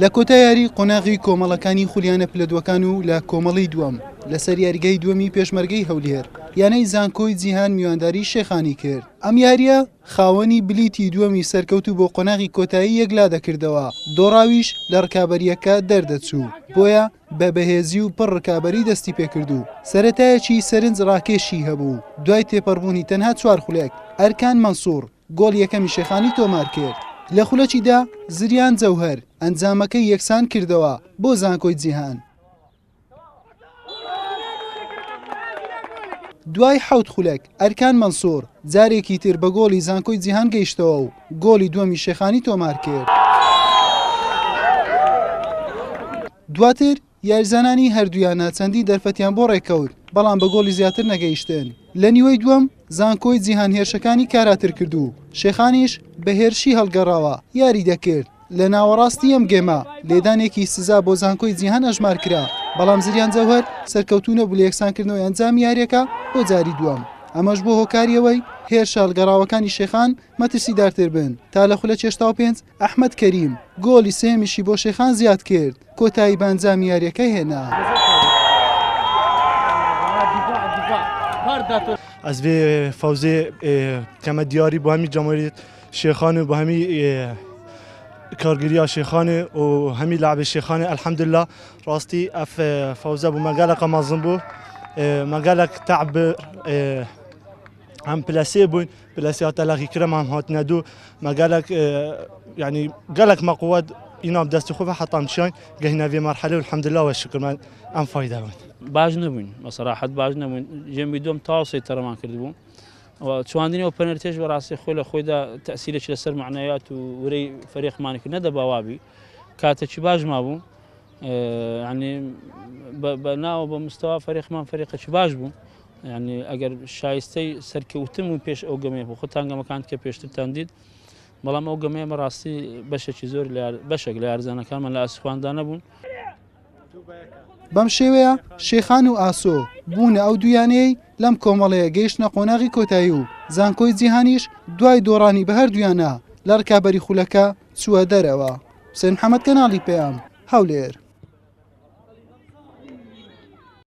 لە کۆتاییاری قۆناغی کۆمەڵەکانی خولیانە پلەدوەکان و لە کۆمەڵی دووەم لەسەر یاریگەی دووەمی پێشمەرگەی هەولێر یانەی زانکۆی جیهان میوانداری شێخانی کرد. ئەم یاریە خاوەنی بلیتی دووەمی سەرکەوتو بۆ قۆناغی کۆتایی یەکلا دەکردەوە، دۆڕاویش لە ڕکابەریەکە دەردەچوو، بۆیە بە بەهێزی و پڕ ڕکابەری دەستی پێکردو. سەرەتایەکی سەرنج ڕاکێشی هەبوو، دوای تێپەڕبوونی تەنها 4 خولێک ئەرکان مەنسوور گۆڵ یەکەمی شێخانی تۆمار کرد. لە خولەکیدا زریان جەوهەر ئەنجامەکەی یەکسان کردەوە بۆ زانکۆی جیهان. دوای 7 خولێک ئەرکان مەنسوور جارێکی تر بە گۆڵی زانکۆی جیهان گەیشتەوە و گۆڵی دووەمی شێخانی تۆمار کرد. دواتر یاریزانانی هەردوویانە چەندی دەرفەتیان بۆ ڕێکەوت، بەڵام بە گۆڵی زیاتر نەگەیشتن. لە نیوەی دووەم زانکۆی جیهان هێرشەکانی کاراتر کردو، شێخانیش بە هێرشی هەڵگەڕاوە یاری دەکرد. لە ناوەڕاستی ئەم گێمە لێدانێکی سزا بۆ زانکۆی جیهان ئەژمار کرا، بەڵام زریان جەوهەر سەرکەوتونە بوو لە یەکسانکردنەوەی ئەنجامی یاریەکە بۆ جاری دووەم. ئەمەش بۆ هۆکاریەوەی هێرشە هەڵگەڕاوەکانی شێخان مەترسیدارتر بن. تا لە خولە چێشتا و 5 ئەحمەد کەریم گۆڵی سێمیشی بۆ شێخان زیاد کرد، کۆتایی بە ئەنجامی یاریەکەی هێنا. از به فوزی کم دیاری با همی جمهوریت شیخان و با همی کارگیری شیخان و همی لعب شیخان الحمدلله راستی اف فوزه بو مقالق مازن بو مقالق تعب هم پلاسی بون پلاسی هات لغی کرم هم هات ندو مقالق يعني قالك مقود اینام دست خوبه حتی مشان گهینا في مرحله والحمد لله والشكر من ام فايده بون باش نبون بصراحه باش نبون جنبي دوم تاوسي ترى ما كردبون وتواندني وبنالتيج براسي خويا خويا تاثيرش لسر معنويات وري فريق مانك ندى بوابي كاتش باج ما بون يعني بناو بمستوى فريق مان فريق باج بون يعني اگر شايستي سركوتم و پیش او گمه بو خطانگه مكان که پیشتر تندید بەڵام ئەو گەمەیە بەڕاستی بەشێکی زۆر بەشێک لە یاریزانەکانمان لە ئاسوخواندانە بوون. بەم شێوەیە شێخان و ئاسۆ بوونە ئەو دویانەی لەم کۆمەڵەیە گەیشتنە قۆناغی کۆتایی و زانکۆی جیهانیش دوای دۆڕانی بە هەردوویانە لە ڕکابەری خولەکە چووە دەرەوە. حوسێن محەممەد کەناڵی پێیام هەولێر.